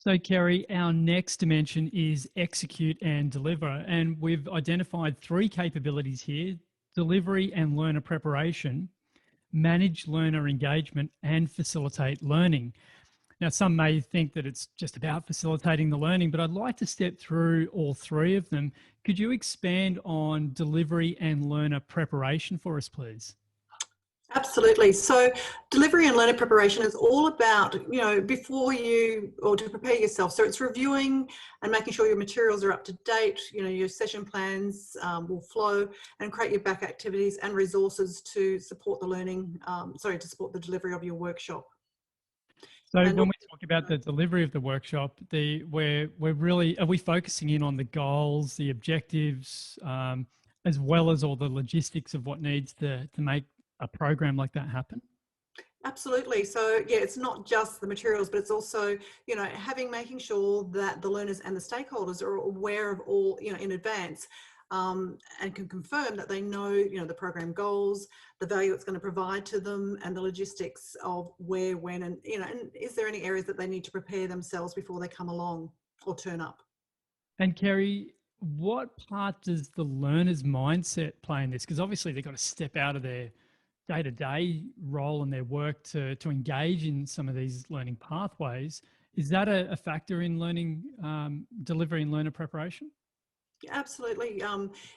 So, Kerry, our next dimension is execute and deliver. And we've identified three capabilities here: delivery and learner preparation, manage learner engagement, and facilitate learning. Now, some may think that it's just about facilitating the learning, but I'd like to step through all three of them. Could you expand on delivery and learner preparation for us, please? Absolutely. So delivery and learner preparation is all about, before you or to prepare yourself. So it's reviewing and making sure your materials are up to date, your session plans will flow, and create your back activities and resources to support the to support the delivery of your workshop. So And when we talk about the delivery of the workshop, we're really, are we focusing in on the goals, the objectives, as well as all the logistics of what needs to make a program like that happen? Absolutely. So yeah, it's not just the materials, but it's also, making sure that the learners and the stakeholders are aware of all, in advance, and can confirm that they know, the program goals, the value it's going to provide to them, and the logistics of where, when, and, and is there any areas that they need to prepare themselves before they come along or turn up? And Kerry, what part does the learner's mindset play in this? Because obviously they've got to step out of their day-to-day role and their work to engage in some of these learning pathways. Is that a factor in learning, delivery and learner preparation? Yeah, absolutely.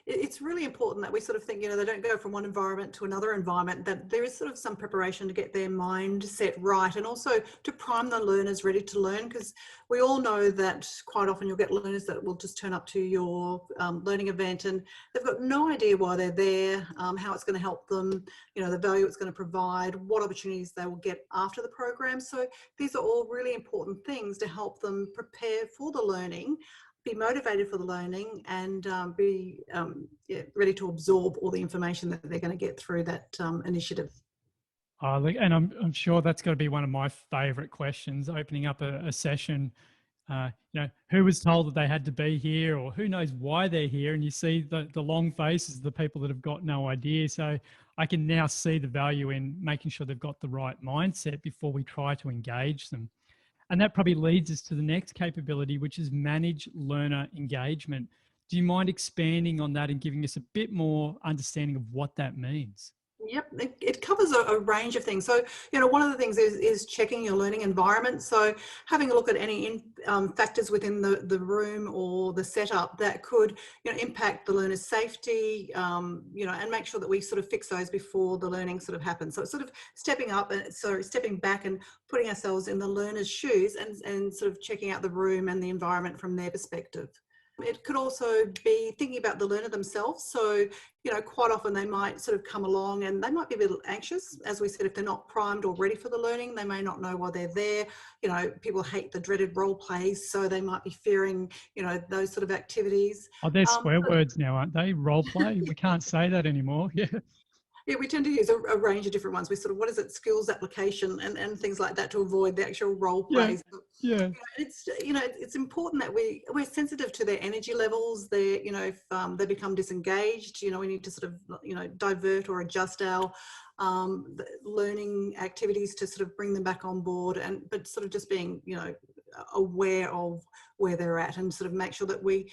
It's really important that we sort of think, they don't go from one environment to another environment, that there is sort of some preparation to get their mindset right, and also to prime the learners ready to learn, because we all know that quite often you'll get learners that will just turn up to your learning event and they've got no idea why they're there, how it's going to help them, the value it's going to provide, what opportunities they will get after the program. So these are all really important things to help them prepare for the learning, be motivated for the learning, and be ready to absorb all the information that they're going to get through that initiative. And I'm sure that's got to be one of my favourite questions, opening up a session. Who was told that they had to be here, or who knows why they're here? And you see the long faces of the people that have got no idea. So I can now see the value in making sure they've got the right mindset before we try to engage them. And that probably leads us to the next capability, which is manage learner engagement. Do you mind expanding on that and giving us a bit more understanding of what that means? Yep, it covers a range of things. So, one of the things is checking your learning environment. So having a look at any factors within the room or the setup that could, impact the learner's safety, and make sure that we sort of fix those before the learning sort of happens. So it's sort of stepping back and putting ourselves in the learner's shoes, and sort of checking out the room and the environment from their perspective. It could also be thinking about the learner themselves. So, quite often they might sort of come along and they might be a little anxious. As we said, if they're not primed or ready for the learning, they may not know why they're there. People hate the dreaded role plays, so they might be fearing, those sort of activities. Oh, they're swear words now, aren't they? Role play. We can't say that anymore. Yeah. Yeah, we tend to use a range of different ones. We sort of, what is it, skills application and things like that, to avoid the actual role plays. Yeah. It's important that we're sensitive to their energy levels. If they become disengaged, we need to sort of, divert or adjust our learning activities to sort of bring them back on board, but sort of just being, aware of where they're at, and sort of make sure that we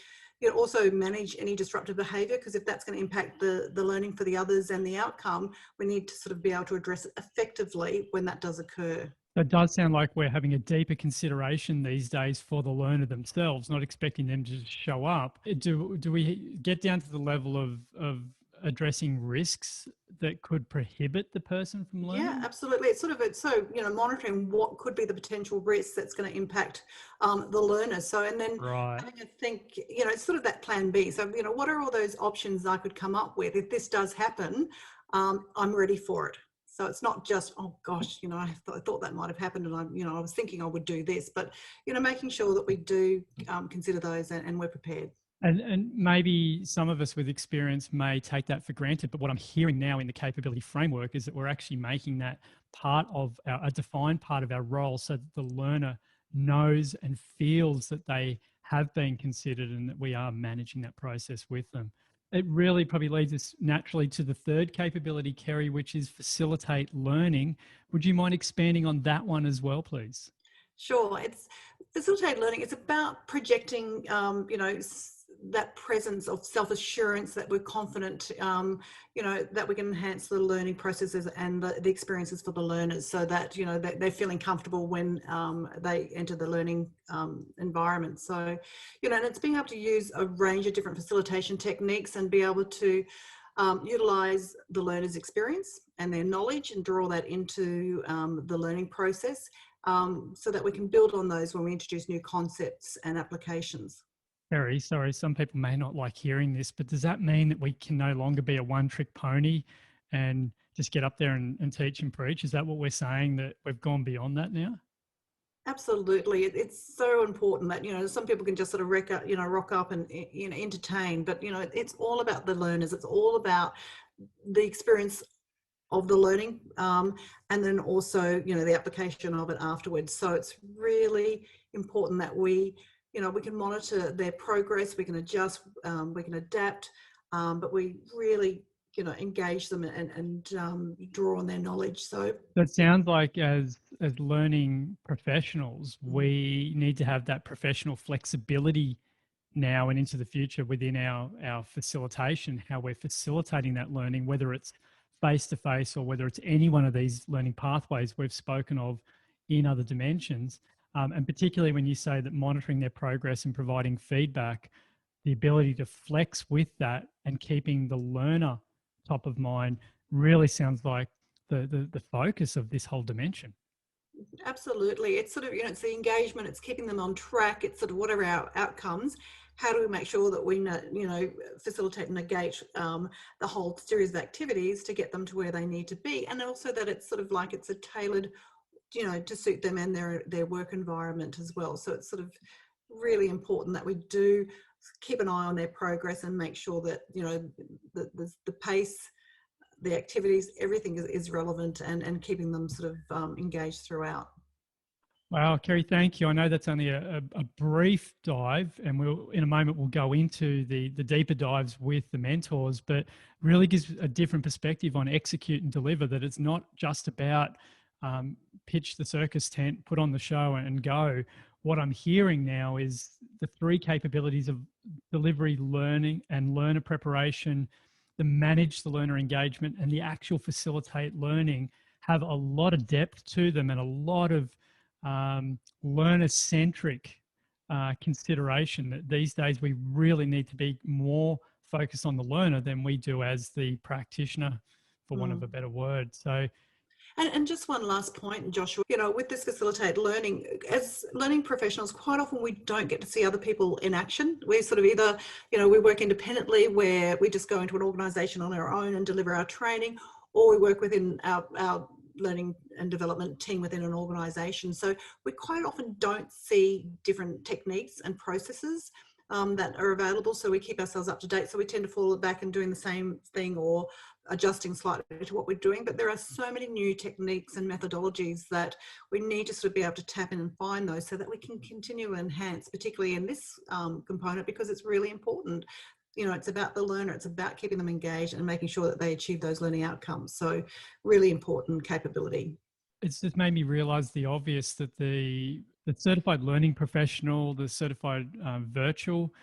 also manage any disruptive behaviour, because if that's going to impact the learning for the others and the outcome, we need to sort of be able to address it effectively when that does occur. It does sound like we're having a deeper consideration these days for the learner themselves, not expecting them to just show up. Do we get down to the level of addressing risks that could prohibit the person from learning? Yeah, absolutely. It's monitoring what could be the potential risks that's going to impact the learner. So, and then having a think, it's sort of that plan B. So, what are all those options I could come up with if this does happen? I'm ready for it. So it's not just, oh gosh, I thought that might have happened, and I was thinking I would do this, but making sure that we do consider those, and we're prepared. And maybe some of us with experience may take that for granted, but what I'm hearing now in the capability framework is that we're actually making that part of a defined part of our role, so that the learner knows and feels that they have been considered and that we are managing that process with them. It really probably leads us naturally to the third capability, Kerry, which is facilitate learning. Would you mind expanding on that one as well, please? Sure. It's facilitated learning. It's about projecting, that presence of self-assurance that we're confident, that we can enhance the learning processes and the experiences for the learners so that, they're feeling comfortable when they enter the learning environment. So, and it's being able to use a range of different facilitation techniques and be able to utilize the learner's experience and their knowledge and draw that into the learning process, so that we can build on those when we introduce new concepts and applications. Very sorry, some people may not like hearing this, but does that mean that we can no longer be a one-trick pony and just get up there and teach and preach? Is that what we're saying, that we've gone beyond that now? Absolutely. It's so important that, some people can just sort of rock up and, entertain, but, it's all about the learners. It's all about the experience of the learning, and then also, the application of it afterwards. So it's really important that we can monitor their progress, we can adjust, we can adapt, but we really, engage them and draw on their knowledge. So That sounds like as learning professionals, we need to have that professional flexibility now and into the future within our facilitation, how we're facilitating that learning, whether it's face-to-face or whether it's any one of these learning pathways we've spoken of in other dimensions. And particularly when you say that monitoring their progress and providing feedback, the ability to flex with that and keeping the learner top of mind really sounds like the focus of this whole dimension. absolutely. It's sort of, it's the engagement, it's keeping them on track, it's sort of whatever our outcomes. How do we make sure that we, facilitate and negate the whole series of activities to get them to where they need to be? And also that it's sort of like it's a tailored, to suit them and their work environment as well. So it's sort of really important that we do keep an eye on their progress and make sure that, the pace, the activities, everything is relevant and keeping them sort of engaged throughout. Wow, Kerry, thank you. I know that's only a brief dive, and in a moment we'll go into the deeper dives with the mentors, but really gives a different perspective on execute and deliver, that it's not just about pitch the circus tent, put on the show and go. What I'm hearing now is the three capabilities of delivery, learning and learner preparation, the manage the learner engagement, and the actual facilitate learning have a lot of depth to them and a lot of learner-centric consideration, that these days we really need to be more focused on the learner than we do as the practitioner, for want of a better word. So And just one last point, Joshua, with this facilitate learning, as learning professionals, quite often we don't get to see other people in action. We sort of either, we work independently where we just go into an organisation on our own and deliver our training, or we work within our learning and development team within an organisation. So we quite often don't see different techniques and processes that are available. So we keep ourselves up to date. So we tend to fall back and doing the same thing or adjusting slightly to what we're doing. But there are so many new techniques and methodologies that we need to sort of be able to tap in and find those so that we can continue to enhance, particularly in this component, because it's really important. It's about the learner, it's about keeping them engaged and making sure that they achieve those learning outcomes. So really important capability. it's just made me realize the obvious, that the certified learning professional, the certified virtual,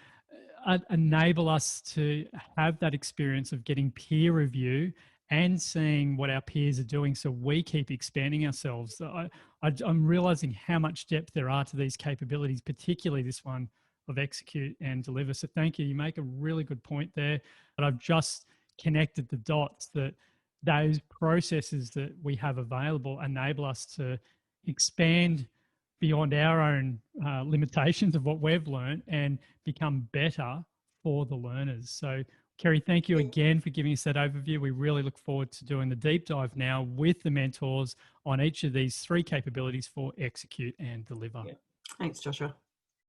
enable us to have that experience of getting peer review and seeing what our peers are doing, so we keep expanding ourselves. I'm realizing how much depth there are to these capabilities, particularly this one of execute and deliver. So thank you. You make a really good point there. But I've just connected the dots, that those processes that we have available enable us to expand beyond our own limitations of what we've learned and become better for the learners. So Kerry, thank you again for giving us that overview. We really look forward to doing the deep dive now with the mentors on each of these three capabilities for execute and deliver. Yeah. Thanks, Joshua.